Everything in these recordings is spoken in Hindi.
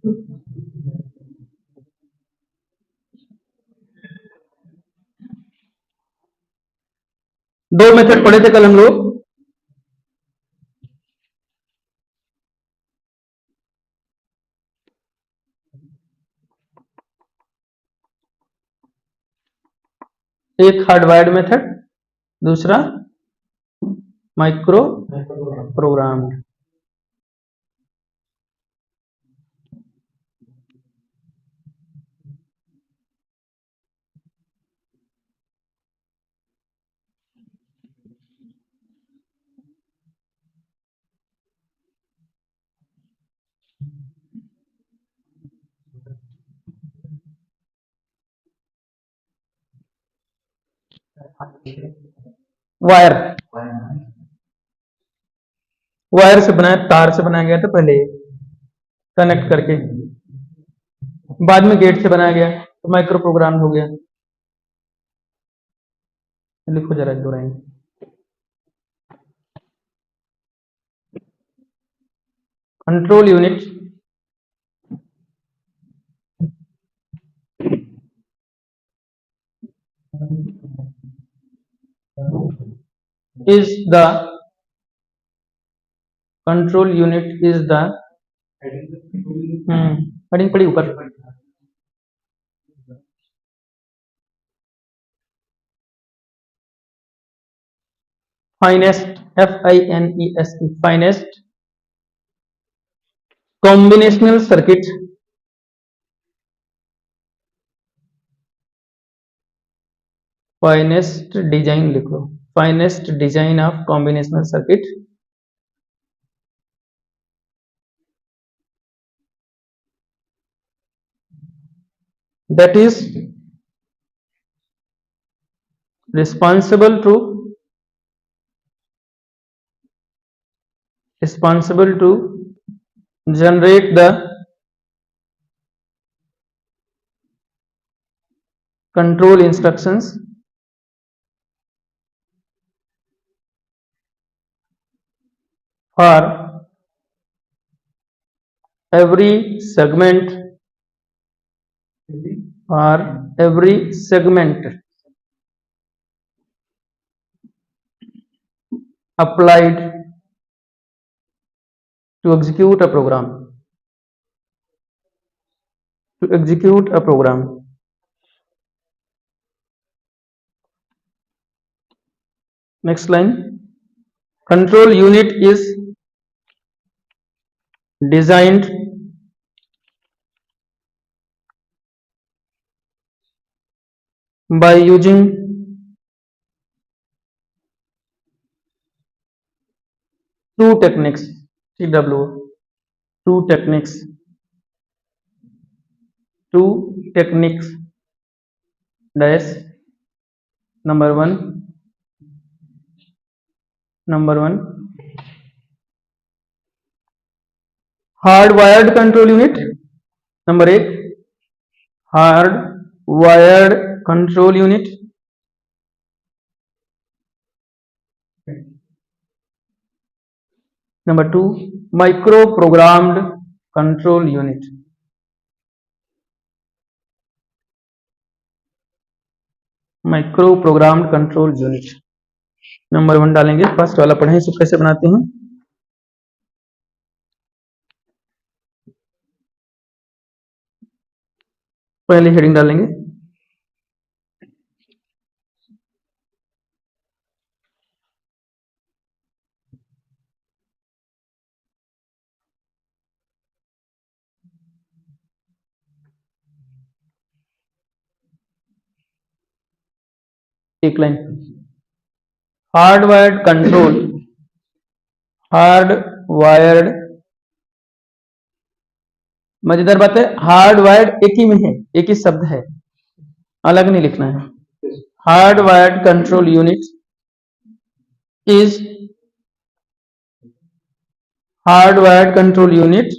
दो मेथड पढ़े थे कल हम लोग। एक हार्डवायर्ड मेथड, दूसरा माइक्रो प्रोग्राम। वायर, वायर से बनाया, तार से बनाया गया था पहले कनेक्ट करके, बाद में गेट से बनाया गया तो माइक्रो प्रोग्राम हो गया। लिखो जरा दो line. Control unit is the control unit is the heading पड़ी ऊपर, finest, FINEST, finest combinational circuit, finest design लिखो, finest design of combinational circuit that is responsible to generate the control instructions for every segment applied to execute a program, next line, control unit is designed by using two techniques, two techniques dash number one hardwired control unit, number एक hardwired control unit, number two microprogrammed control unit. Number one डालेंगे, फर्स्ट वाला पढ़ें इसको कैसे बनाते हैं। पहले हेडिंग डालेंगे, एक लाइन, हार्डवायर्ड कंट्रोल, हार्डवायर्ड, मजेदार बात है हार्डवायर्ड एक ही में है, एक ही शब्द है, अलग नहीं लिखना है। Hardwired control unit is hardwired control unit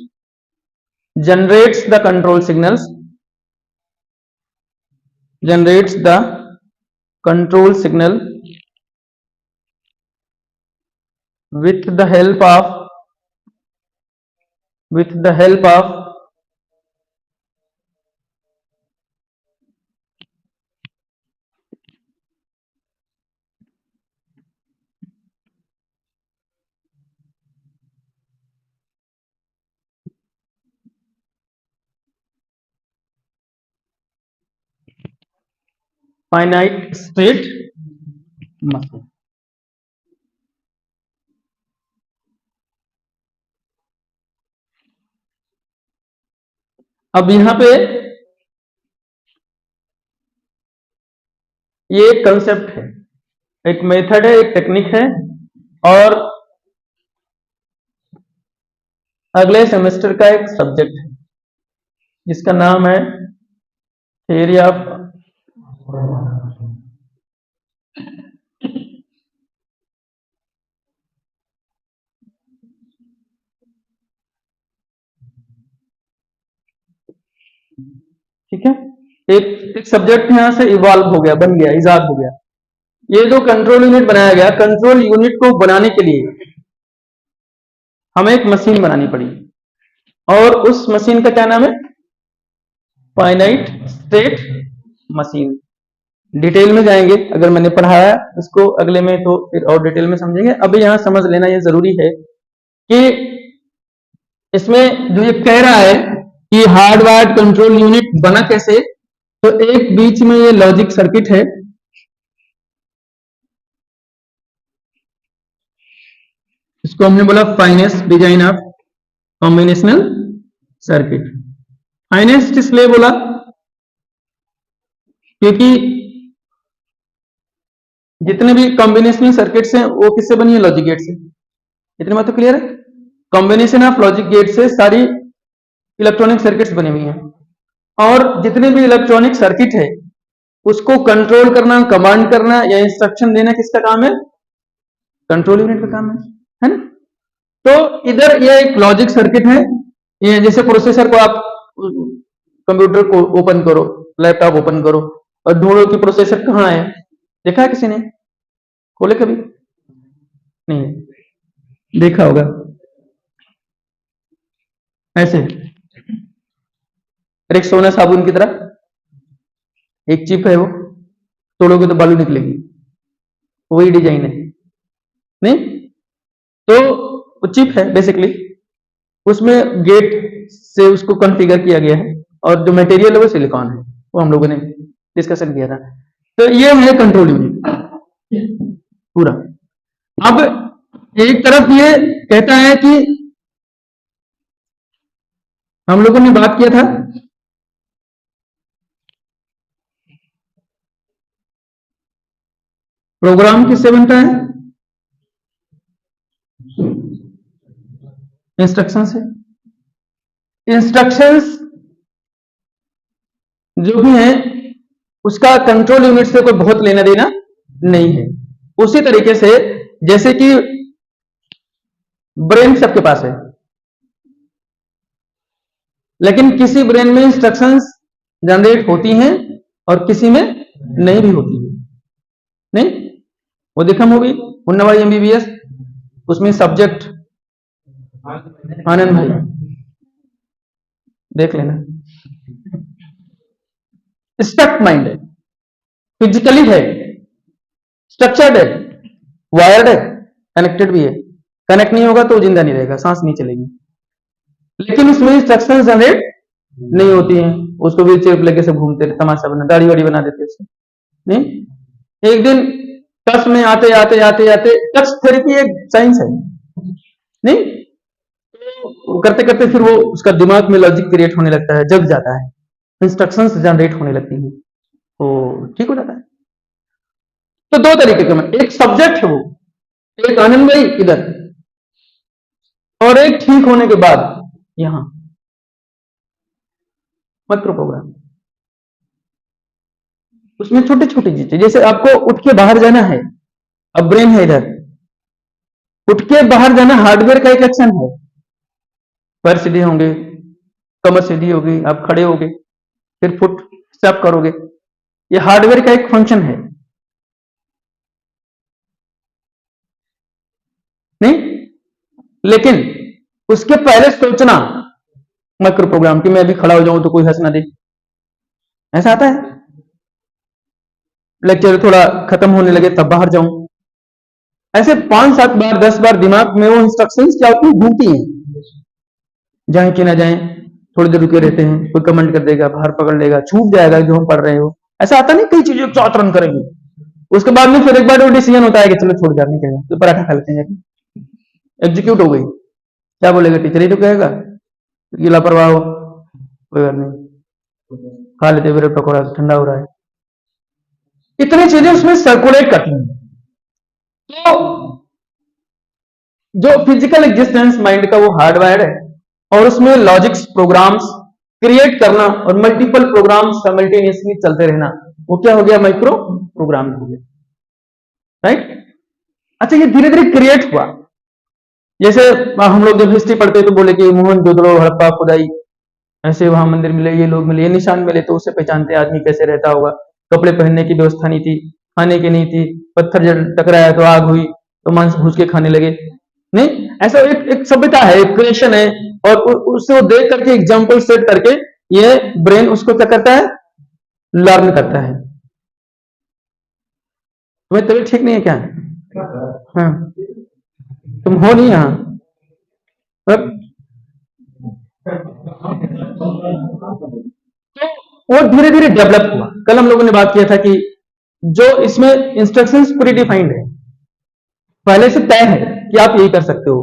generates the control signals with the help of finite state machine. अब यहां पे ये एक कंसेप्ट है, एक मेथड है, एक टेक्निक है, और अगले सेमेस्टर का एक सब्जेक्ट है जिसका नाम है थियरी ऑफ ठीक है। एक सब्जेक्ट यहां से इवॉल्व हो गया, बन गया, इजाद हो गया। ये जो कंट्रोल यूनिट बनाया गया, कंट्रोल यूनिट को बनाने के लिए हमें एक मशीन बनानी पड़ी, और उस मशीन का क्या नाम है? Finite state machine. डिटेल में जाएंगे, अगर मैंने पढ़ाया इसको अगले में तो फिर और डिटेल में समझेंगे। अभी यहां समझ लेना ये जरूरी है कि इसमें जो ये कह रहा है कि हार्डवायर्ड कंट्रोल यूनिट बना कैसे, तो एक बीच में ये लॉजिक सर्किट है, इसको हमने बोला finest design of combinational circuit. Finest इसलिए बोला क्योंकि जितने भी कॉम्बिनेशनल सर्किट्स हैं वो किससे बनी है? लॉजिक गेट से। इतनी बात तो क्लियर है? कॉम्बिनेशन ऑफ लॉजिक गेट से सारी इलेक्ट्रॉनिक सर्किट्स बनी हुई हैं, और जितने भी इलेक्ट्रॉनिक सर्किट है उसको कंट्रोल करना, कमांड करना या इंस्ट्रक्शन देना किसका काम है? कंट्रोल यूनिट का काम है ना? तो इधर ये एक लॉजिक सर्किट है, ये जैसे प्रोसेसर को आप कंप्यूटर को ओपन करो, लैपटॉप ओपन करो और ढूंढो कि प्रोसेसर कहाँ है। देखा है किसी ने? खोले कभी? नहीं देखा होगा। ऐसे रेक्सोना साबुन की तरह एक चिप है, वो तोड़ोगे तो बालू निकलेगी, वही डिजाइन है नहीं? तो वो चिप है बेसिकली, उसमें गेट से उसको कॉन्फ़िगर किया गया है, और जो मटेरियल है वो सिलिकॉन है, वो हम लोगों ने डिस्कशन किया था। तो ये है कंट्रोल यूनिट पूरा। अब एक तरफ ये कहता है कि हम लोगों ने बात किया था प्रोग्राम किससे बनता है? इंस्ट्रक्शन से। इंस्ट्रक्शंस जो भी है उसका कंट्रोल यूनिट से कोई बहुत लेना देना नहीं है। उसी तरीके से जैसे कि ब्रेन सबके पास है, लेकिन किसी ब्रेन में इंस्ट्रक्शंस जनरेट होती हैं और किसी में नहीं भी होती है। नहीं, वो देखा मूवी मुन्नाभाई एमबीबीएस, उसमें सब्जेक्ट आनंद भाई, देख लेना। स्टक माइंड है, फिजिकली है, स्ट्रक्चर्ड है, वायर्ड है, कनेक्टेड भी है। कनेक्ट नहीं होगा तो जिंदा नहीं रहेगा, सांस नहीं चलेगी। लेकिन उसमें इंस्ट्रक्शन जनरेट नहीं होती हैं, उसको व्हील चेयर लेके सब घूमते रहे, तमाशा बना, दाढ़ी वाड़ी बना देते उससे। नहीं, एक दिन टच में आते आते आते आते, टच थेरेपी एक साइंस है नहीं, तो करते करते फिर वो उसका दिमाग में लॉजिक क्रिएट होने लगता है, जग जाता है, इंस्ट्रक्शंस जनरेट होने लगती हैं, तो ठीक हो जाता है। तो दो तरीके का, एक सब्जेक्ट है वो, एक आनंद भाई इधर, और एक ठीक होने के बाद यहां माइक्रो प्रोग्राम। उसमें छोटी छोटी चीजें, जैसे आपको उठ के बाहर जाना है, अब ब्रेन है इधर, उठ के बाहर जाना हार्डवेयर का एक एक्शन है। पैर सीधे होंगे, कमर सीधी होगी, आप खड़े होगे, फिर फुट स्टेप करोगे, ये हार्डवेयर का एक फंक्शन है नहीं? लेकिन उसके पहले सोचना माइक्रो प्रोग्राम कि मैं अभी खड़ा हो जाऊं तो कोई हंस ना दे, ऐसा आता है। लेक्चर थोड़ा खत्म होने लगे तब बाहर जाऊं, ऐसे 5-7 बार 10 बार दिमाग में वो इंस्ट्रक्शंस क्या होती घूमती हैं, जाए कि ना जाए, थोड़ी देर रुके रहते हैं, कोई कमेंट कर देगा, बाहर पकड़ लेगा, छूट जाएगा जो हम पढ़ रहे हो, ऐसा आता नहीं, कई चीजों के साथ रन करेंगे, उसके बाद में फिर एक बार वो डिसीजन होता है कि चलो छोड़ जाने के तो पराठा खा लेते हैं जाके, एग्जीक्यूट हो गई, क्या बोलेगा टीचर? ही तो कहेगा कि लापरवाह हो, कोई बात नहीं खा लेते ब्रेड पकौड़ा, ठंडा हो रहा है। इतनी चीजें उसमें सर्कुलेट करती हैं। तो जो फिजिकल एग्जिस्टेंस माइंड का वो हार्डवायर्ड है, और उसमें लॉजिक्स प्रोग्राम्स क्रिएट करना और मल्टीपल प्रोग्राम्स साइमल्टेनियसली चलते रहना, वो क्या हो गया? माइक्रो प्रोग्राम हो गया, राइट? अच्छा, ये धीरे धीरे क्रिएट हुआ। जैसे हम लोग जब हिस्ट्री पढ़ते तो बोले कि मोहनजोदड़ो, हड़प्पा खुदाई, ऐसे वहां मंदिर मिले, ये लोग मिले, ये निशान मिले, तो उससे पहचानते आदमी कैसे रहता होगा। कपड़े पहनने की व्यवस्था नहीं थी, खाने की नहीं थी, पत्थर जब टकराया तो आग हुई तो मांस भूज के खाने लगे। नहीं, ऐसा एक सभ्यता है, एक क्रिएशन है, और उससे वो देख करके एग्जाम्पल सेट करके ये ब्रेन उसको क्या करता है? लर्न करता है। तुम्हें तबीयत ठीक नहीं है क्या? हाँ, तुम हो नहीं यहाँ? तो वो धीरे धीरे डेवलप हुआ। कल हम लोगों ने बात किया था कि जो इसमें इंस्ट्रक्शंस प्री डिफाइंड है, पहले से तय है कि आप यही कर सकते हो।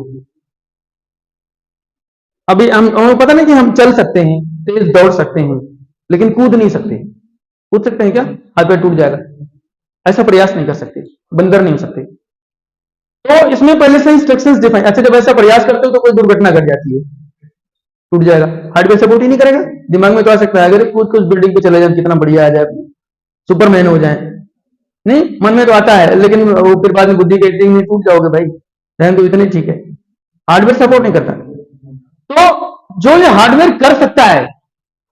अभी हमें पता नहीं कि हम चल सकते हैं, तेज दौड़ सकते हैं, लेकिन कूद नहीं सकते। कूद सकते हैं क्या? हाथ पैर टूट जाएगा, ऐसा प्रयास नहीं कर सकते, बंदर नहीं हो सकते। तो इसमें पहले से इंस्ट्रक्शंस डिफाइन। अच्छा, जब ऐसा प्रयास करते हो तो कोई दुर्घटना घट जाती है, टूट जाएगा, हार्डवेयर सपोर्ट ही नहीं करेगा। दिमाग में तो आ सकता है अगर कूद के उस बिल्डिंग पे चले जाए कितना बढ़िया आ जाए, सुपरमैन हो जाए। नहीं, मन में तो आता है, लेकिन वो फिर बाद में बुद्धि कहती है टूट जाओगे भाई, रहन तो इतने ठीक है। हार्डवेयर सपोर्ट नहीं करता। तो जो ये हार्डवेयर कर सकता है,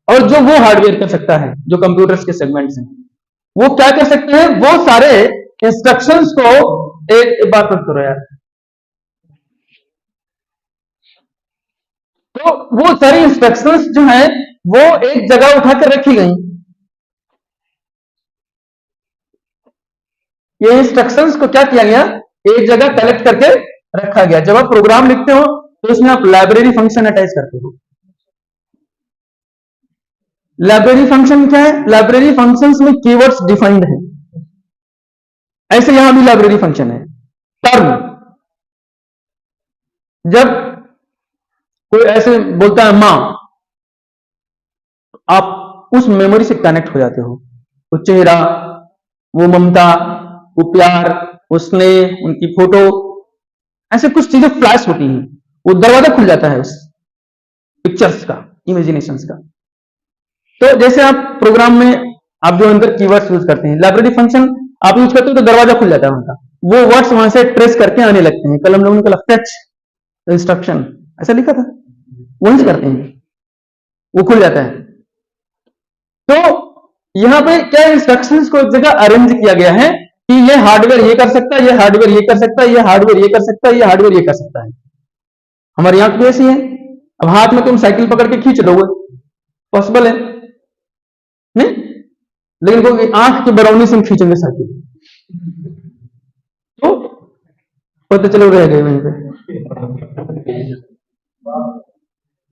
और जो वो हार्डवेयर कर सकता है, जो कंप्यूटर्स के सेगमेंट्स हैं, वो क्या कर सकते हैं? वो सारे इंस्ट्रक्शंस को एक बात मत करो यार, तो वो सारी इंस्ट्रक्शंस जो है वो एक जगह उठाकर रखी गई। ये इंस्ट्रक्शंस को क्या किया गया? एक जगह कलेक्ट करके रखा गया। जब आप प्रोग्राम लिखते हो तो इसमें आप लाइब्रेरी फंक्शन अटैच करते हो। लाइब्रेरी फंक्शन क्या है? लाइब्रेरी फंक्शंस में कीवर्ड्स डिफाइंड है, ऐसे यहां भी लाइब्रेरी फंक्शन है। टर्म, जब कोई ऐसे बोलता है मां, आप उस मेमोरी से कनेक्ट हो जाते हो। वो चेहरा, वो ममता, वो प्यार, वो स्नेह, उनकी फोटो, ऐसे कुछ चीजें फ्लैश होती हैं, वो दरवाजा खुल जाता है उस पिक्चर्स का, इमेजिनेशंस का। तो जैसे आप प्रोग्राम में आप जो अंदर कीवर्ड्स यूज करते हैं, लाइब्रेरी फंक्शन आप यूज करते हो तो दरवाजा खुल जाता है उनका, वो वर्ड्स वहां से ट्रेस करके आने लगते हैं। कल हम लोगों ने कल फेच इंस्ट्रक्शन ऐसा लिखा था, वही से करते हैं, वो खुल जाता है। तो यहां पे क्या इंस्ट्रक्शंस को एक जगह अरेंज किया गया है कि ये हार्डवेयर ये कर सकता है, ये हार्डवेयर ये कर सकता है, ये हार्डवेयर ये कर सकता है, ये हार्डवेयर ये कर सकता है। हमारी आंख भी ऐसी है, अब हाथ में तुम साइकिल पकड़ के खींच लोगे, पॉसिबल है नहीं? लेकिन कोई आंख की बरौनी से हम खींचेंगे साइकिल तो पता चलो रह गए वहीं पे,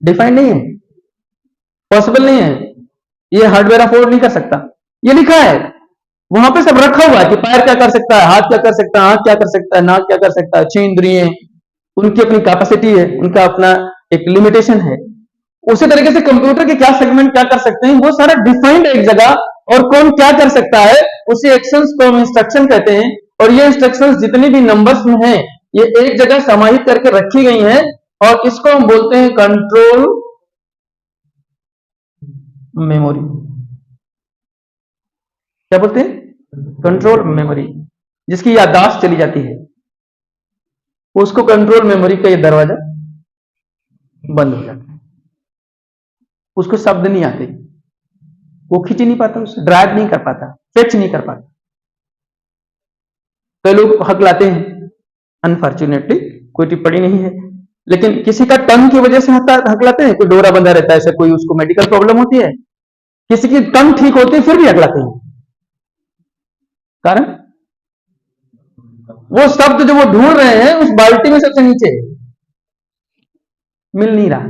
डिफाइंड नहीं है, पॉसिबल नहीं है, ये हार्डवेयर अफोर्ड नहीं कर सकता। ये लिखा है वहां पे, सब रखा हुआ है कि पैर क्या कर सकता है, हाथ क्या कर सकता है, आंख क्या कर सकता है, नाक क्या कर सकता है, 6 इंद्रियां, उनकी अपनी कैपेसिटी है, उनका अपना एक लिमिटेशन है। उसी तरीके से कंप्यूटर के क्या सेगमेंट क्या कर सकते हैं, वो सारा डिफाइंड है एक जगह, और कौन क्या कर सकता है उसी एक्शंस को हम इंस्ट्रक्शन कहते हैं। और ये इंस्ट्रक्शंस जितनी भी नंबर्स में हैं, ये एक जगह समाहित करके रखी गई हैं, और इसको हम बोलते हैं कंट्रोल मेमोरी। क्या बोलते हैं? Control memory. जिसकी याददाश्त चली जाती है उसको कंट्रोल मेमोरी का ये दरवाजा बंद हो जाता है, उसको शब्द नहीं आते, वो खींच नहीं पाता, उसे ड्राइव नहीं कर पाता, फेच नहीं कर पाता। कई लोग हक लाते हैं, अनफॉर्चुनेटली कोई टिप्पणी नहीं है, लेकिन किसी का टंग की वजह से हक लाते हैं, कोई डोरा बंधा रहता है, ऐसे कोई उसको मेडिकल प्रॉब्लम होती है, किसी की टंग ठीक होती है फिर भी हक लाते हैं। कारण वो शब्द जो वो ढूंढ रहे हैं उस बाल्टी में सबसे नीचे मिल नहीं रहा,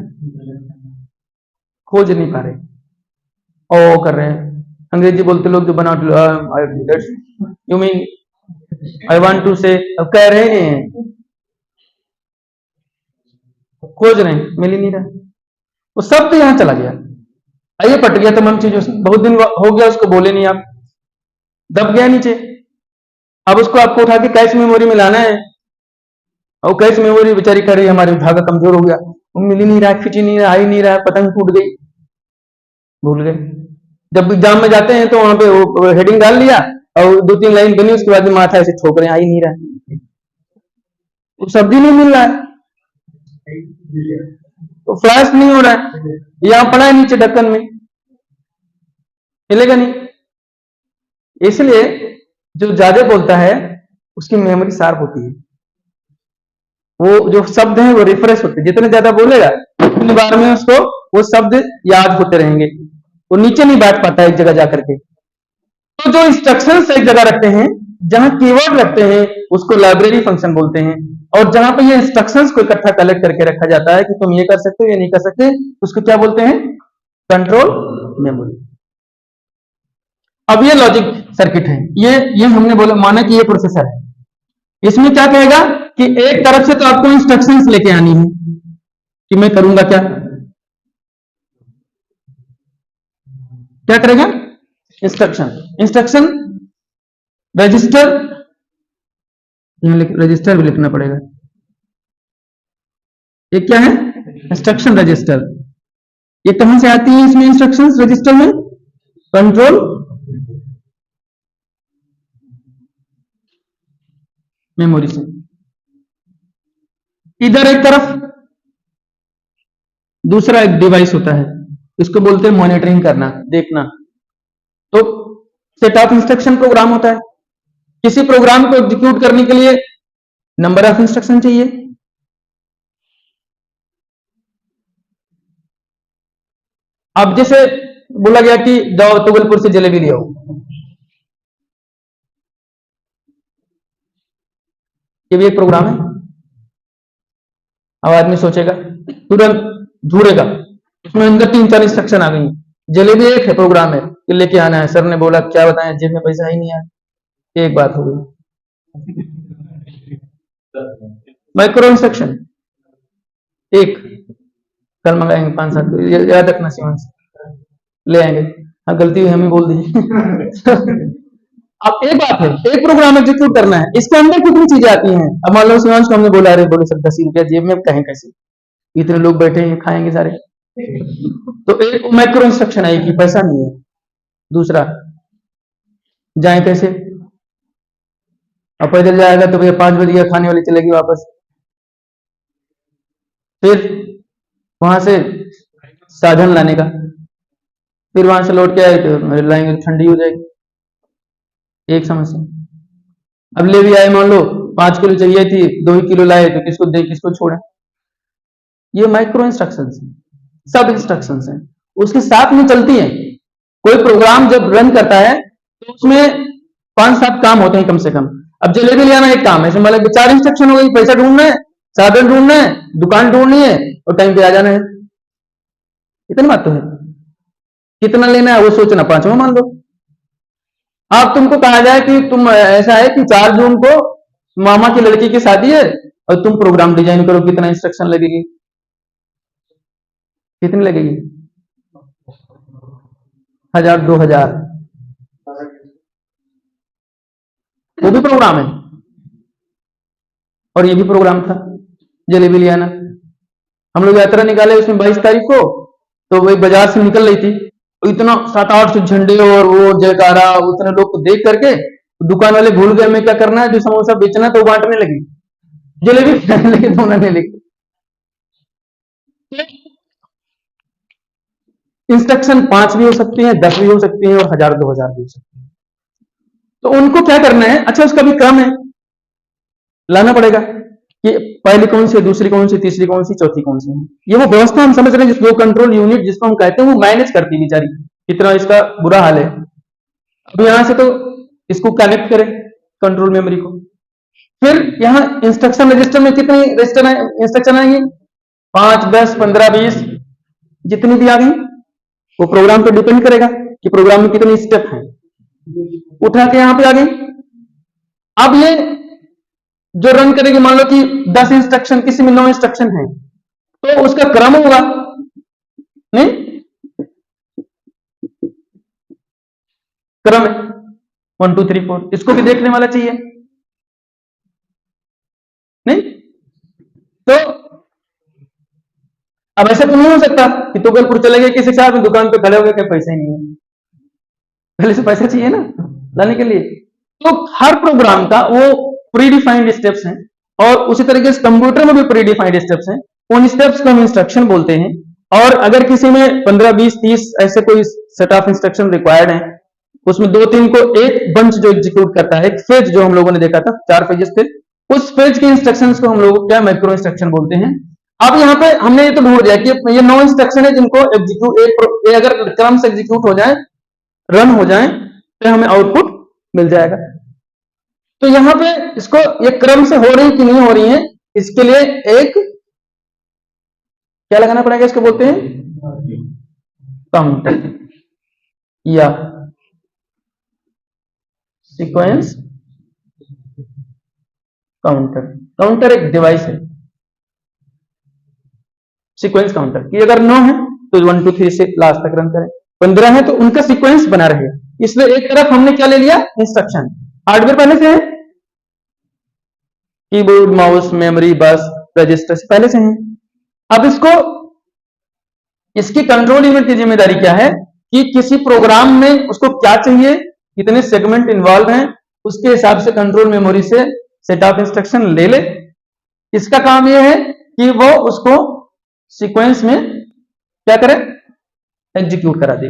खोज नहीं पा रहे, ओ कर रहे हैं, अंग्रेजी बोलते लोग जो बनावट, you mean I want to say, अब कह रहे हैं, खोज रहे हैं, मिल ही नहीं रहा, वो सब तो यहां चला गया। आइए पट गया तमाम चीजों से, बहुत दिन हो गया उसको बोले नहीं आप, दब गया नीचे। अब उसको आपको उठा के कैश मेमोरी में लाना है, और कैश मेमोरी बेचारी कर रही है हमारी धागा कमजोर हो गया, वो मिल ही नहीं रहा, खिंच ही नहीं रहा, आ ही नहीं रहा, पतंग टूट गई, भूल गए। जब एग्जाम में जाते हैं तो वहां पे वो हेडिंग डाल लिया और 2-3 लाइन बनी, उसके बाद में माथा ऐसे ठोक रहे हैं, आ ही नहीं रहा, वो सब्जी नहीं मिल रहा है, तो फ्लैश नहीं हो रहा है, यहां पड़ा है नीचे ढक्कन में, मिलेगा नहीं। इसलिए जो ज्यादा बोलता है उसकी मेमोरी शार्प होती है, वो जो शब्द हैं वो रिफ्रेश होते हैं, जितने ज्यादा बोलेगा उतनी बार में उसको वो शब्द याद होते रहेंगे, वो नीचे नहीं बैठ पाता एक जगह जाकर के। तो जो इंस्ट्रक्शंस एक जगह रखते हैं, जहां कीवर्ड रखते हैं, उसको लाइब्रेरी फंक्शन बोलते हैं, और जहां पे ये इंस्ट्रक्शंस को इकट्ठा कलेक्ट करके रखा जाता है कि तुम ये कर सकते हो, ये नहीं कर सकते, उसको क्या बोलते हैं, कंट्रोल मेमोरी। अब ये लॉजिक सर्किट है, ये हमने बोला, माना कि ये प्रोसेसर है, इसमें क्या कहेगा कि एक तरफ से तो आपको इंस्ट्रक्शंस लेके आनी है कि मैं करूंगा क्या, क्या करेगा, इंस्ट्रक्शन रजिस्टर, रजिस्टर भी लिखना पड़ेगा, ये क्या है, इंस्ट्रक्शन रजिस्टर। ये कहां से आती है इसमें इंस्ट्रक्शंस रजिस्टर में, कंट्रोल मेमोरी से। इधर एक तरफ दूसरा एक डिवाइस होता है, इसको बोलते हैं मॉनिटरिंग करना, देखना। तो सेट ऑफ इंस्ट्रक्शन प्रोग्राम होता है, किसी प्रोग्राम को एग्जीक्यूट करने के लिए नंबर ऑफ इंस्ट्रक्शन चाहिए। अब जैसे बोला गया कि जाओ तुगलपुर से जलेबी ले आओ, ये भी एक प्रोग्राम है। अब आदमी सोचेगा, तुरंत ढूंढेगा, उसमें अंदर 3-4 इंस्ट्रक्शन आ गई, जलेबी एक है प्रोग्राम है कि लेके आना है, सर ने बोला क्या बताएं, जेब में पैसा ही नहीं आया, एक बात हो गई। माइक्रो इंस्ट्रक्शन एक, कल मंगाएंगे 5-7, याद रखना शिवांश, ले आएंगे, हाँ गलती हुई हमें बोल दीजिए। अब एक बात है, एक प्रोग्राम एग्जीक्यूट करना है, इसके अंदर कितनी चीजें आती हैं। अब मान लो शिवांश को हमने बोला, अरे बोले सर 10 रुपया जेब में कहें कैसे, इतने लोग बैठे हैं खाएंगे सारे, तो एक माइक्रो इंस्ट्रक्शन है कि पैसा नहीं है, दूसरा जाए कैसे, अब पैदल जाएगा तो भैया 5 बज गया, खाने वाली चलेगी वापस, फिर वहां से साधन लाने का, फिर वहां से लौट के आए तो लाएंगे ठंडी हो जाएगी, एक समस्या। अब ले भी आए, मान लो 5 किलो चाहिए थी, 2 ही किलो लाए, तो किसको दे किसको छोड़े, ये माइक्रो इंस्ट्रक्शंस हैं, सब इंस्ट्रक्शंस हैं, उसके साथ में चलती हैं। कोई प्रोग्राम जब रन करता है तो उसमें 5-7 काम होते हैं कम से कम। अब जलेबी ले आना एक काम है, मतलब 4 इंस्ट्रक्शन हो गई, पैसा ढूंढना है, साधन ढूंढना है, दुकान ढूंढनी है और टाइम पे आ जाना है, इतनी बात तो है। कितना लेना है वो सोचना, 5वां मान लो। आप तुमको कहा जाए कि तुम ऐसा है कि 4 जून को मामा की लड़की की शादी है और तुम प्रोग्राम डिजाइन करो, कितना इंस्ट्रक्शन लगेगी, कितनी लगेगी, 1000-2000, वो भी प्रोग्राम है। और ये भी प्रोग्राम था, जलेबी ले आना। हम लोग यात्रा निकाले उसमें 22 तारीख को, तो वही बाजार से निकल रही थी, इतना 700-800 झंडे और वो जयकारा, उतने लोग को देख करके दुकान वाले भूल गए हमें क्या करना है, जो समोसा बेचना तो बांटने लगी, जलेबी लेके तो उन्होंने लेके। इंस्ट्रक्शन 5 भी हो सकती है, 10 भी हो सकती है और 1000-2000 भी हो सकती है। तो उनको क्या करना है, अच्छा उसका भी क्रम है, लाना पड़ेगा कि पहली कौन सी, दूसरी कौन सी, तीसरी कौन सी, चौथी कौन सी है। ये वो व्यवस्था हम समझ रहे हैं, जिसको कंट्रोल यूनिट जिसको हम कहते हैं, वो मैनेज करती बेचारी, कितना इसका बुरा हाल है। अब यहां से तो इसको कनेक्ट करें कंट्रोल मेमोरी को, फिर यहां इंस्ट्रक्शन रजिस्टर में कितनी रजिस्टर इंस्ट्रक्शन आएंगी, 5, 10, 15, 20, जितनी भी आ गई वो प्रोग्राम पर डिपेंड करेगा। कि प्रोग्राम में कितने स्टेप हैं, उठा के यहां पे आ गई। अब ये जो रन करेगी, मान लो कि 10 इंस्ट्रक्शन, किसी में 9 इंस्ट्रक्शन है, तो उसका क्रम होगा नहीं, क्रम है 1 2 3 4, इसको भी देखने वाला चाहिए नहीं। तो अब ऐसा तो नहीं हो सकता कि तुगलपुर चले गए किसी साहब दुकान पे खड़े हो गए कि पैसे ही नहीं है, पहले से पैसा चाहिए ना लाने के लिए। तो हर प्रोग्राम का वो प्री डिफाइंड स्टेप्स हैं, और उसी तरीके से कंप्यूटर में भी प्री डिफाइंड स्टेप्स हैं, उन स्टेप्स को हम इंस्ट्रक्शन बोलते हैं। और अगर किसी में 15 20 30 ऐसे कोई सेट ऑफ इंस्ट्रक्शन रिक्वायर्ड है, उसमें 2 3 को एक बंच जो एग्जीक्यूट करता है, एक फेज जो हम लोगों ने देखा था 4 फेजेस थे, उस फेज के इंस्ट्रक्शंस को हम लोग क्या मैक्रो इंस्ट्रक्शन बोलते हैं। अब यहाँ पे हमने ये तो ढूंढ दिया कि ये 9 इंस्ट्रक्शन है जिनको एग्जीक्यूट अगर क्रम से एग्जीक्यूट हो जाए, रन हो जाए, तो हमें आउटपुट मिल जाएगा। तो यहां पे इसको ये क्रम से हो रही कि नहीं हो रही है, इसके लिए एक क्या लगाना पड़ेगा, इसको बोलते हैं काउंटर या सीक्वेंस काउंटर। काउंटर एक डिवाइस है, सीक्वेंस काउंटर कि अगर 9 है तो 1 2 3 से लास्ट तक रन करें, 15 है तो उनका सीक्वेंस बना रहे। इसलिए एक तरफ हमने क्या ले लिया, इंस्ट्रक्शन। हार्डवेयर पहले से है, कीबोर्ड माउस मेमोरी बस रजिस्टर पहले से है। अब इसको, इसकी कंट्रोल यूनिट की जिम्मेदारी क्या है कि किसी प्रोग्राम में उसको क्या चाहिए, कितने सेगमेंट इन्वॉल्व हैं, उसके हिसाब से कंट्रोल मेमोरी से सेट ऑफ इंस्ट्रक्शन ले ले। इसका काम यह है कि वो उसको सीक्वेंस में क्या करे, एग्जीक्यूट करा दे।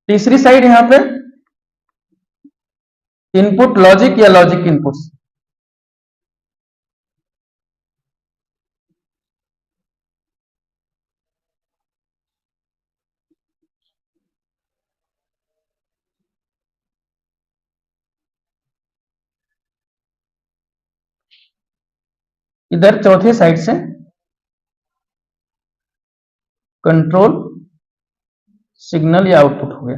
तीसरी साइड यहां पे इनपुट लॉजिक या लॉजिक इनपुट्स। इधर चौथे साइड से कंट्रोल सिग्नल या आउटपुट हो गया।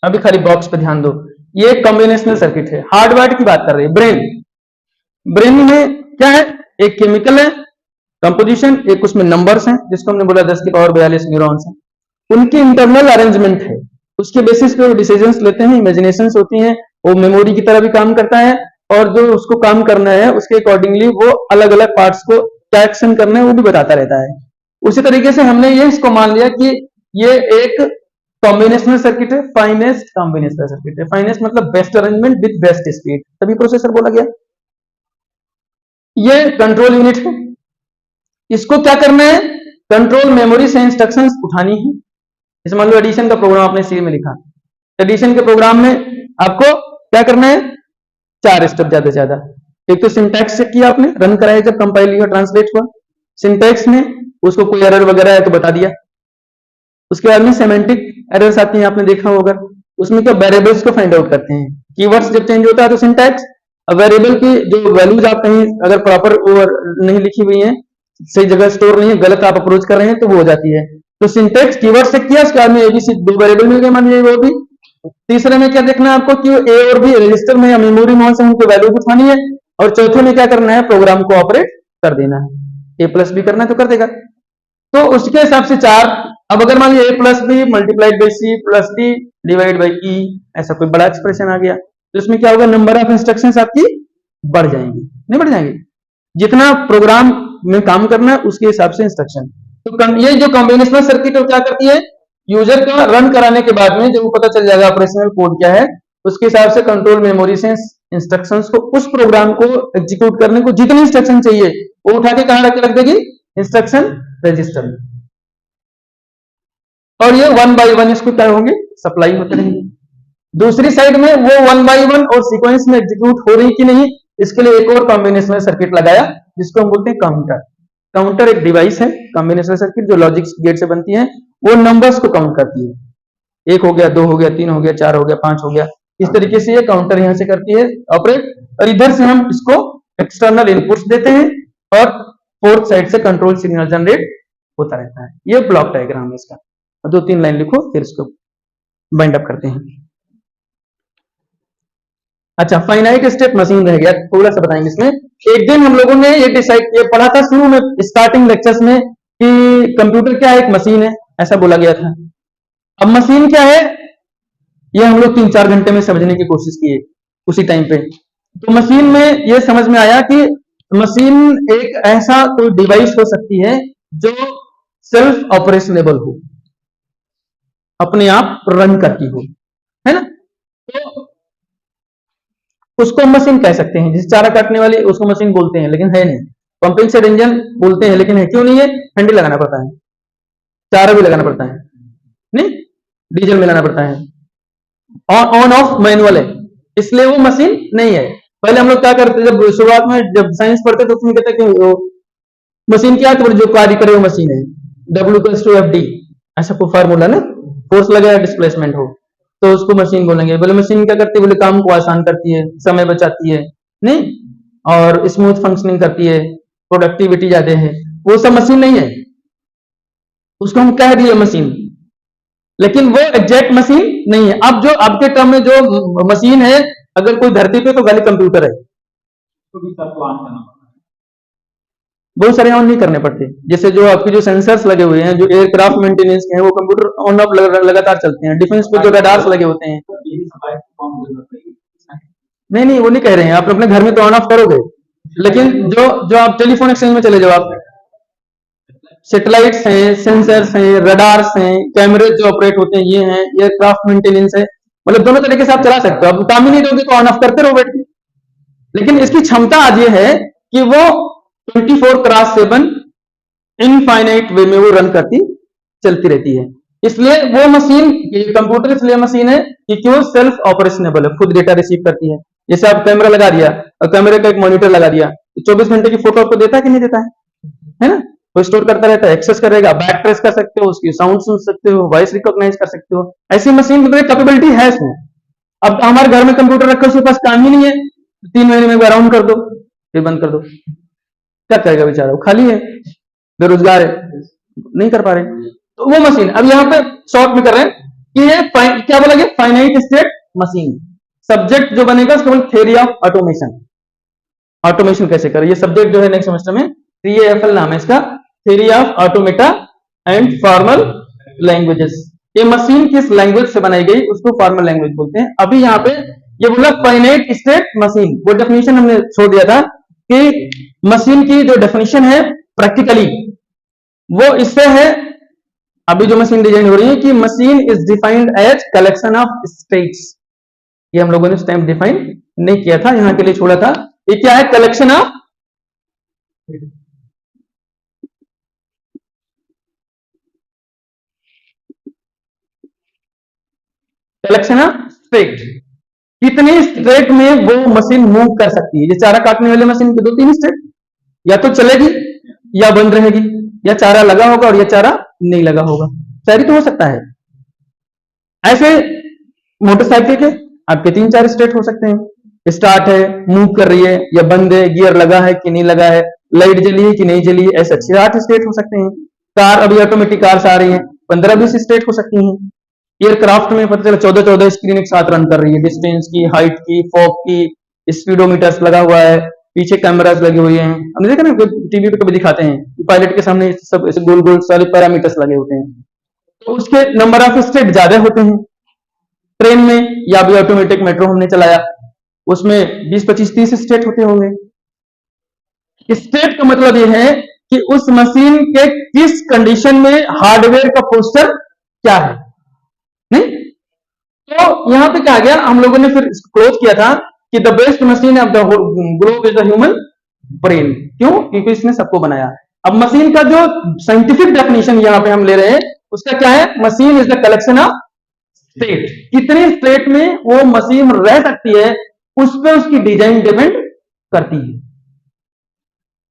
अभी खाली बॉक्स पे ध्यान दो, ये कॉम्बिनेशनल सर्किट है, हार्डवेयर की बात कर रहे हैं। ब्रेन, ब्रेन में क्या है, एक केमिकल है कंपोजिशन, एक उसमें नंबर्स हैं जिसको हमने बोला 10 की पावर 42 न्यूरॉन्स हैं, उनकी इंटरनल अरेंजमेंट है, उसके बेसिस पे वो डिसीजंस लेते हैं, इमेजिनेशंस होती हैं, वो मेमोरी की तरह भी काम करता है, और जो उसको काम करना है उसके अकॉर्डिंगली वो अलग अलग पार्ट्स को क्या एक्शन करना है वो भी बताता रहता है। उसी तरीके से हमने ये इसको मान लिया कि ये एक कॉम्बिनेशनल सर्किट है, फाइनेस्ट कॉम्बिनेशनल सर्किट है। फाइनेस्ट मतलब best arrangement with best speed, तभी प्रोसेसर बोला गया। ये कंट्रोल यूनिट है, इसको क्या करना है, कंट्रोल मेमोरी से इंस्ट्रक्शंस उठानी है। जैसे मान लो एडिशन का प्रोग्राम आपने सी में लिखा, एडिशन के प्रोग्राम में आपको क्या करना है, 4 स्टेप ज्यादा से ज्यादा। एक तो सिंटैक्स चेक किया आपने, रन कराया, जब कंपाइल हुआ ट्रांसलेट हुआ, सिंटैक्स में उसको कोई एरर वगैरह है तो बता दिया। उसके बाद में सेमेंटिक एरर्स आती हैं, आपने देखा होगा, उसमें क्या वेरिएबल्स को फाइंड आउट करते हैं, कीवर्ड्स जब चेंज होता है तो सिंटैक्स, वेरिएबल की जो वैल्यूज आप कहीं अगर प्रॉपर नहीं लिखी हुई है, सही जगह स्टोर नहीं है, गलत आप अप्रोच कर रहे हैं तो वो हो जाती है। तो सिंटैक्स कीवर्ड चेक किया, उसके बाद में एबीसी 2 वेरिएबल मिल गए मान लीजिए, वो भी। तीसरे में क्या देखना है आपको कि ए और बी रजिस्टर में या मेमोरी में से उनकी वैल्यू उठानी है, और चौथे में क्या करना है, प्रोग्राम को ऑपरेट कर देना है। ए प्लस बी करना है तो कर देगा, तो उसके हिसाब से 4। अब अगर मान लीजिए A plus B multiplied by C plus D divide by E, ऐसा कोई बड़ा एक्सप्रेशन आ गया, तो इसमें क्या होगा, नंबर ऑफ इंस्ट्रक्शंस आपकी बढ़ जाएंगी, नहीं बढ़ जाएंगी, जितना प्रोग्राम में काम करना है उसके हिसाब से इंस्ट्रक्शन। तो ये जो कॉम्बिनेशनल सर्किट क्या करती है, यूजर का रन कराने के बाद में जब पता चल जाएगा ऑपरेशनल कोड क्या है, उसके हिसाब से कंट्रोल मेमोरी से इंस्ट्रक्शंस को, उस प्रोग्राम को एग्जीक्यूट करने को जितनी इंस्ट्रक्शन चाहिए वो उठा के कहां रख देगी, इंस्ट्रक्शन रजिस्टर में। और ये 1 बाई 1 इसको क्या होंगे, सप्लाई होते रहेंगे। दूसरी साइड में वो 1 बाई 1 और सीक्वेंस में एग्जीक्यूट हो रही कि नहीं, इसके लिए एक और कॉम्बिनेशनल सर्किट लगाया जिसको हम बोलते हैं काउंटर। काउंटर एक डिवाइस है, कॉम्बिनेशनल सर्किट जो लॉजिक गेट से बनती है, वो नंबर्स को काउंट करती है, 1 हो गया, 2 हो गया, 3 हो गया, 4 हो गया, 5 हो गया, इस तरीके से ये काउंटर यहां से करती है ऑपरेट। और इधर से हम इसको एक्सटर्नल इनपुट्स देते हैं, और फोर्थ साइड से कंट्रोल सिग्नल जनरेट होता रहता है। ये ब्लॉक डायग्राम है इसका। और 2-3 लाइन लिखो फिर इसको बाइंड अप करते हैं। अच्छा, फाइनाइट स्टेट मशीन रह गया, थोड़ा सा बताएंगे इसमें। एक दिन हम लोगों ने ये डिसाइड, ये पढ़ा था शुरू में स्टार्टिंग लेक्चर्स में कि कंप्यूटर क्या है, एक मशीन है, ऐसा बोला गया था। अब मशीन क्या है, ये हम लोग 3-4 घंटे में समझने की कोशिश किए उसी टाइम पे। तो मशीन में ये समझ में आया कि मशीन एक ऐसा कोई डिवाइस हो सकती है जो सेल्फ ऑपरेशनेबल हो, अपने आप रन करती हो, है ना। तो उसको मशीन कह सकते हैं। जिस चारा काटने वाली उसको मशीन बोलते हैं, लेकिन है नहीं। पंपिंग सेट इंजन बोलते हैं, लेकिन है क्यों नहीं है, हैंडल लगाना पड़ता है, चारा भी लगाना पड़ता है, नहीं, डीजल में लाना पड़ता है, ऑन ऑफ मैनुअल है, इसलिए वो मशीन नहीं है। पहले हम लोग क्या करते, जब शुरुआत में जब साइंस पढ़ते तो उसमें कहते कि मशीन क्या है, तो जो कार्य करे वो मशीन है, W=FD, ऐसा कोई फार्मूला ना, फोर्स लगे या डिस्प्लेसमेंट हो तो उसको मशीन बोलेंगे। बोले मशीन क्या करती है, बोले काम को आसान करती है, समय बचाती है, नहीं, और स्मूथ फंक्शनिंग करती है, प्रोडक्टिविटी ज्यादा है, वो सब मशीन नहीं है, उसको हम कह दिए मशीन, लेकिन वो एग्जैक्ट मशीन नहीं है। अब जो अब के टर्म में जो मशीन है, अगर कोई धरती पे, तो खाली कंप्यूटर है, बहुत सारे ऑन नहीं करने पड़ते। जैसे जो आपके जो सेंसर्स लगे हुए हैं, जो एयरक्राफ्ट मेंटेनेंस के हैं, वो कंप्यूटर ऑन ऑफ लगातार चलते हैं। डिफेंस पे जो रडार्स लगे होते हैं, नहीं नहीं, वो नहीं कह रहे हैं, आप अपने घर में तो ऑन ऑफ करोगे, लेकिन जो जो आप टेलीफोन एक्सचेंज में चले जाओ, आप सैटेलाइट्स हैं, सेंसर्स हैं, रडार्स हैं, कैमरे जो ऑपरेट होते हैं, ये हैं, एयरक्राफ्ट मेंटेनेंस है, मतलब दोनों तरीके से आप चला सकते हो। अब काम ही नहीं दोगे तो ऑन ऑफ करते रहो बैठ के। लेकिन इसकी क्षमता आज ये है कि वो 24x7 इनफाइनाइट वे में वो रन करती चलती रहती है। इसलिए वो मशीन, कंप्यूटर इसलिए मशीन है कि क्यों सेल्फ ऑपरेशनेबल है, खुद डेटा रिसीव करती है। जैसे आप कैमरा लगा दिया और कैमरे का एक मॉनिटर लगा दिया, तो 24 घंटे की फोटो आपको देता है कि नहीं देता है ना, वो स्टोर करता रहता है, एक्सेस करेगा, बैक ट्रेस कर सकते हो, उसकी साउंड सुन सकते हो, वॉइस रिकॉग्नाइज कर सकते हो। ऐसी मशीन की कैपेबिलिटी है इसमें। अब हमारे घर में कंप्यूटर रखा, उसके पास काम ही नहीं है, 3 महीने में अराउंड कर दो, फिर बंद कर दो, क्या करेगा बेचारा, वो खाली है, बेरोजगार है, नहीं कर पा रहे। तो वो मशीन, अब यहाँ पे शॉर्ट में कर रहे हैं कि ये क्या बोला गया, फाइनाइट स्टेट मशीन। सब्जेक्ट जो बनेगा उसको बोलते थ्योरी ऑफ ऑटोमेशन। ऑटोमेशन कैसे करें, ये सब्जेक्ट जो है नेक्स्ट सेमेस्टर में, TAFL नाम है इसका, theory of automata and formal languages. ये मशीन किस लैंग्वेज से बनाई गई उसको फॉर्मल लैंग्वेज बोलते हैं। अभी यहाँ पे ये बोला फाइनाइट स्टेट मशीन, वो डेफिनेशन हमने छोड़ दिया था कि मशीन की जो डेफिनेशन है प्रैक्टिकली वो इससे है। अभी जो मशीन डिजाइन हो रही है कि machine is defined as collection of states, ये हम लोगों ने उस टाइम डिफाइन नहीं किया था, यहां के लिए छोड़ा था। ये क्या है, कलेक्शन ऑफ स्टेट, कितने स्टेट में वो मशीन मूव कर सकती है। ये चारा काटने वाली मशीन की 2-3 स्टेट, या तो चलेगी या बंद रहेगी, या चारा लगा होगा और या चारा नहीं लगा होगा, चारी तो हो सकता है। ऐसे मोटरसाइकिल के आपके 3-4 स्टेट हो सकते हैं, स्टार्ट है, मूव कर रही है या बंद है, गियर लगा है कि नहीं लगा है, लाइट जली है कि नहीं जली है, ऐसे 6-8 स्टेट हो सकते हैं। कार, अभी ऑटोमेटिक कार्स आ रही है, 15-20 स्टेट हो सकती हैं। एयरक्राफ्ट में पता चला 14-14 स्क्रीन एक साथ रन कर रही है, डिस्टेंस की, हाइट की, फॉग की, स्पीडोमीटर्स लगा हुआ है, पीछे कैमरास लगे हुए हैं। हमने देखा ना, टीवी पे कभी दिखाते हैं पायलट के सामने सब ऐसे गोल गोल सारे पैरामीटर्स लगे होते हैं, तो उसके नंबर ऑफ स्टेट ज्यादा होते हैं। ट्रेन में या भी ऑटोमेटिक मेट्रो हमने चलाया, उसमें 20-25-30 स्टेट होते होंगे। स्टेट का मतलब यह है कि उस मशीन के किस कंडीशन में हार्डवेयर का पोस्टर क्या है, नहीं। तो यहां पे क्या गया, हम लोगों ने फिर क्लोज किया था कि the best machine of the globe is the human brain. क्यों, क्योंकि इसने सबको बनाया। अब मशीन का जो साइंटिफिक डेफिनेशन यहां पे हम ले रहे हैं उसका क्या है, machine is the collection of state. कितने स्टेट में वो मशीन रह सकती है उस पर उसकी डिजाइन डिपेंड करती है।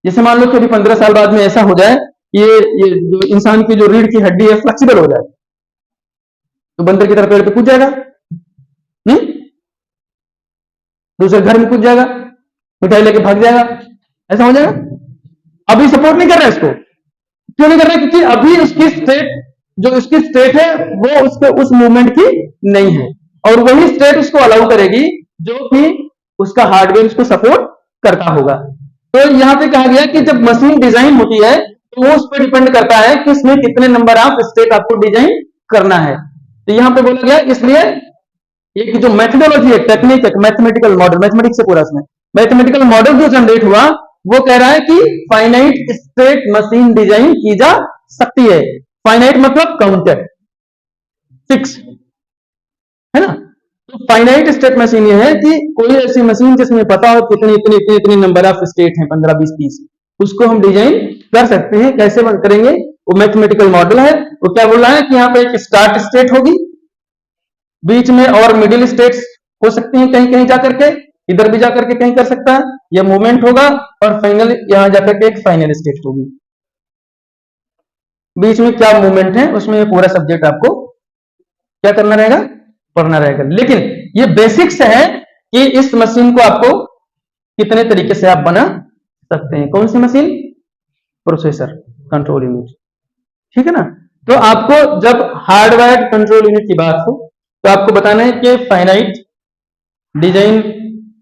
जैसे मान लो कि अभी 15 साल बाद में ऐसा हो जाए, ये जो इंसान की जो रीढ़ की हड्डी है फ्लेक्सिबल हो जाए, तो बंदर की तरह पेड़ पे कूद जाएगा, नहीं, दूसरे घर में कूद जाएगा, मिठाई लेके भाग जाएगा, ऐसा हो जाएगा। अभी सपोर्ट नहीं कर रहा है इसको, क्यों नहीं कर रहा है? क्योंकि अभी उसकी स्टेट, जो उसकी स्टेट है वो उसके उस मूवमेंट की नहीं है, और वही स्टेट उसको अलाउ करेगी जो कि उसका हार्डवेयर उसको सपोर्ट करता होगा। तो यहाँ पे कहा गया कि जब मशीन डिजाइन होती है तो वो उस पर डिपेंड करता है कि इसमें कितने नंबर ऑफ स्टेट आपको डिजाइन करना है। तो यहाँ पे बोला गया, इसलिए एक जो मेथडोलॉजी है, टेक्निक है, मैथमेटिकल मॉडल, मैथमेटिक्स से पूरा इसमें मैथमेटिकल मॉडल जो जनरेट हुआ वो कह रहा है कि फाइनाइट स्टेट मशीन डिजाइन की जा सकती है। फाइनाइट मतलब काउंटेड, फिक्स, है ना। तो फाइनाइट स्टेट मशीन ये है कि कोई ऐसी मशीन जिसमें पता हो कितनी इतनी इतनी इतनी नंबर ऑफ स्टेट हैं, 15 20 30, उसको हम डिजाइन कर सकते हैं। कैसे करेंगे? वो मैथमेटिकल मॉडल है। वो क्या बोल रहा है कि यहाँ पे एक स्टार्ट स्टेट होगी, बीच में और मिडिल स्टेट्स हो सकती हैं कहीं कहीं जाकर के, इधर भी जाकर के कहीं कर सकता है, यह मूवमेंट होगा, और फाइनल यहां जाकर के एक फाइनल स्टेट होगी। बीच में क्या मूवमेंट है उसमें ये पूरा सब्जेक्ट आपको क्या करना रहेगा? पढ़ना रहेगा। लेकिन ये बेसिक्स है कि इस मशीन को आपको कितने तरीके से आप बना सकते हैं। कौन सी मशीन? प्रोसेसर कंट्रोल यूनिट, ठीक है ना। तो आपको जब हार्डवायर्ड कंट्रोल यूनिट की बात हो तो आपको बताना है कि finite design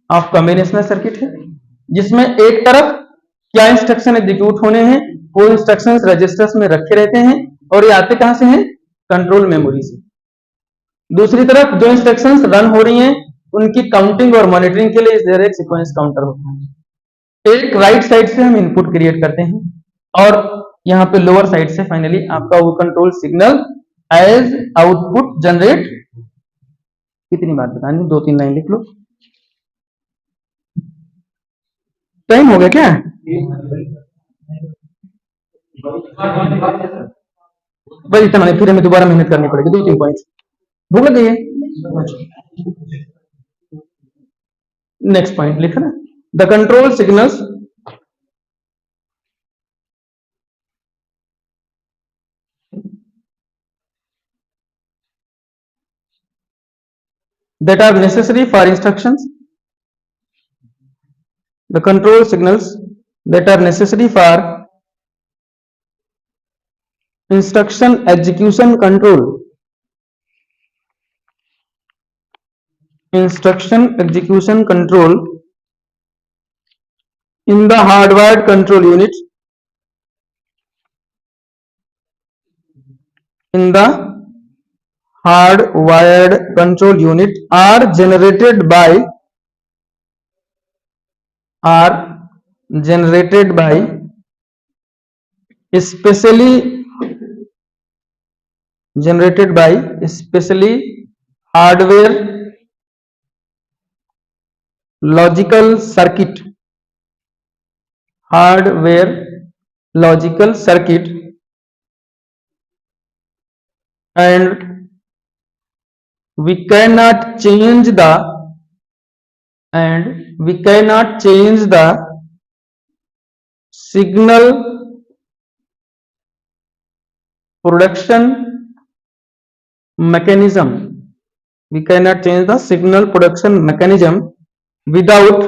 of combinational circuit है, जिसमें एक तरफ क्या इंस्ट्रक्शन एग्जीक्यूट होने हैं, वो इंस्ट्रक्शन रजिस्टर्स में रखे रहते हैं, और ये आते कहां से हैं? कंट्रोल मेमोरी से। दूसरी तरफ जो इंस्ट्रक्शंस रन हो रही हैं उनकी काउंटिंग और मॉनिटरिंग के लिए इधर एक सीक्वेंस काउंटर होता है। एक राइट साइड से हम इनपुट क्रिएट करते हैं, और यहाँ पे लोअर साइड से फाइनली आपका वो control signal as output generate. कितनी बात बतानी? 2 3 लाइन लिख लो। टाइम हो गया क्या? बस इतना नहीं, फिर हमें दोबारा मेहनत करनी पड़ेगी। 2 3 पॉइंट। भूख लग गई है? नेक्स्ट पॉइंट लिखा ना, the control signals that are necessary for instructions, the control signals that are necessary for instruction execution control, instruction execution control in the hardwired control unit, in the hardwired control unit are generated by specially hardware logical circuit, hardware logical circuit, and we cannot change the signal production mechanism. We cannot change the signal production mechanism without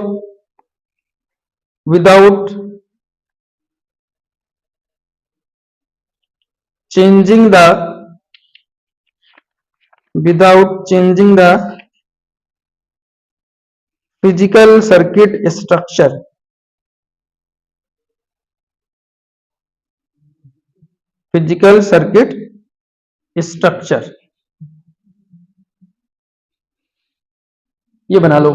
changing the physical circuit structure. Physical circuit structure, ये बना लो।